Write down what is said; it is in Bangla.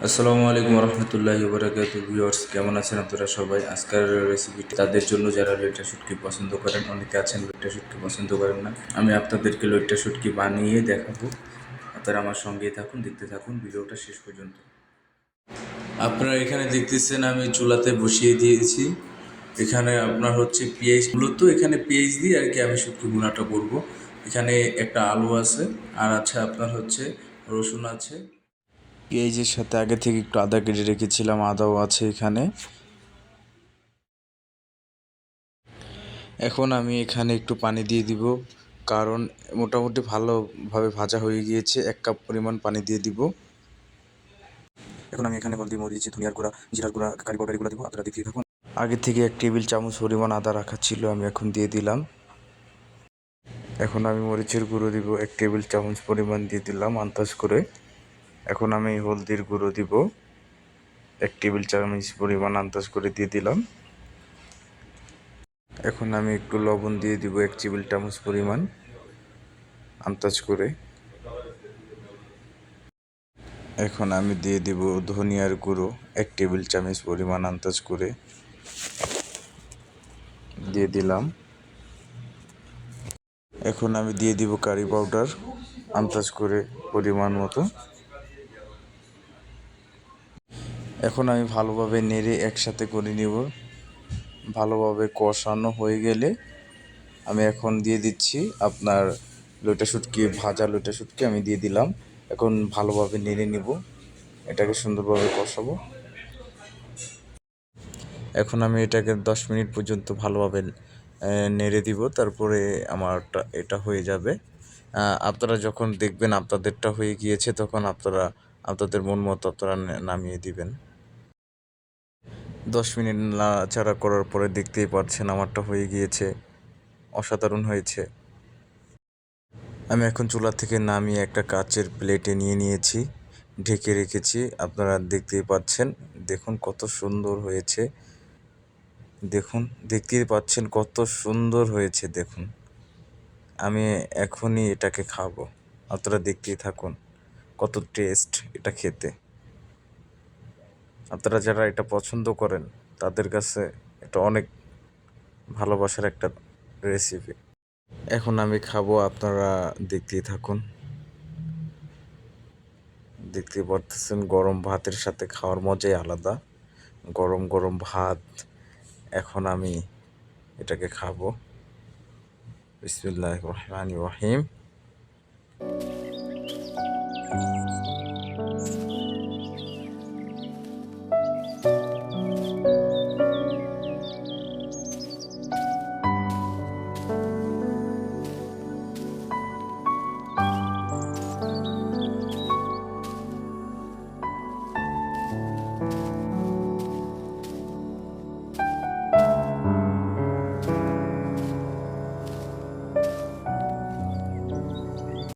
আসসালামু আলাইকুম রহমতুল্লাহি ওবরাকাতুহু। ভিউয়ার্স, কেমন আছেন আপনারা সবাই? আজকের রেসিপিটি তাদের জন্য যারা লইট্টা শুটকি পছন্দ করেন। অনেকে আছেন লইট্টা শুটকি পছন্দ করেন না। আমি আপনাদেরকে লইট্টা শুটকি বানিয়ে দেখাবো। আপনারা আমার সঙ্গেই থাকুন, দেখতে থাকুন ভিডিওটা শেষ পর্যন্ত। আপনারা এখানে দেখতেছেন আমি চুলাতে বসিয়ে দিয়েছি। এখানে আপনার হচ্ছে পেঁয়াজ, মূলত এখানে পেঁয়াজ দিয়ে আর কি আমি শুটকি ভুনাটা করব। এখানে একটা আলু আছে, আর আছে আপনার হচ্ছে রসুন আছে। পেঁয়াজের সাথে আগে থেকে একটু আদা কেটে রেখেছিলাম, আদাও আছে এখানে। এখন আমি এখানে একটু পানি দিয়ে দিব, কারণ মোটামুটি ভালোভাবে ভাজা হয়ে গিয়েছে। 1 কাপ পরিমাণ পানি দিয়ে দিব। এখন আমি এখানে হলদি, মরিচ, ধনিয়ার গুঁড়া, জিরার গুঁড়া, কারি পাউডার এগুলো দিব। আপনারা দেখতে থাকুন। আগে থেকে 1 টেবিল চামচ পরিমাণ আদা রাখা ছিল, আমি এখন দিয়ে দিলাম। এখন আমি মরিচের গুঁড়ো দিব, 1 টেবিল চামচ পরিমাণ দিয়ে দিলাম আন্দাজ করে। এখন আমি হলদির গুঁড়ো দিব, 1 টেবিল চামচ পরিমাণ আন্দাজ করে দিয়ে দিলাম। এখন আমি একটু লবণ দিয়ে দিব, 1 টেবিল চামচ পরিমাণ আন্দাজ করে। এখন আমি দিয়ে দিব ধনিয়ার গুঁড়ো, 1 টেবিল চামচ পরিমাণ আন্দাজ করে দিয়ে দিলাম। এখন আমি দিয়ে দিব কারি পাউডার আন্দাজ করে পরিমাণ মতো। এখন আমি ভালোভাবে নেড়ে একসাথে করে নিব। ভালোভাবে কষানো হয়ে গেলে আমি এখন দিয়ে দিচ্ছি আপনার লইট্টা শুটকি, ভাজা লইট্টা শুটকি আমি দিয়ে দিলাম। এখন ভালোভাবে নেড়ে নিব, এটাকে সুন্দরভাবে কষাবো। এখন আমি এটাকে 10 মিনিট পর্যন্ত ভালোভাবে নেড়ে দিব, তারপরে আমারটা এটা হয়ে যাবে। আপনারা যখন দেখবেন আপনাদেরটা হয়ে গিয়েছে, তখন আপনারা আপনাদের মন মতো আপনারা নামিয়ে দিবেন। 10 মিনিট নাড়াচাড়া করার পরে দেখতেই পাচ্ছেন আমারটা হয়ে গিয়েছে, অসাধারণ হয়েছে। আমি এখন চুলা থেকে নামিয়ে একটা কাচের প্লেটে নিয়ে নিয়েছি, ঢেকে রেখেছি। আপনারা দেখতেই পাচ্ছেন, দেখুন কত সুন্দর হয়েছে। দেখুন, দেখতেই পাচ্ছেন কত সুন্দর হয়েছে। দেখুন, আমি এখনই এটাকে খাবো। আপনারা দেখতেই থাকুন কত টেস্ট এটা খেতে। আপনারা যারা এটা পছন্দ করেন তাদের কাছে এটা অনেক ভালোবাসার একটা রেসিপি। এখন আমি খাবো, আপনারা দেখতেই থাকুন। দেখতেই পারতেছেন গরম ভাতের সাথে খাওয়ার মজাই আলাদা। গরম গরম ভাত। এখন আমি এটাকে খাবো। বিসমিল্লাহির রহমানির রহিম।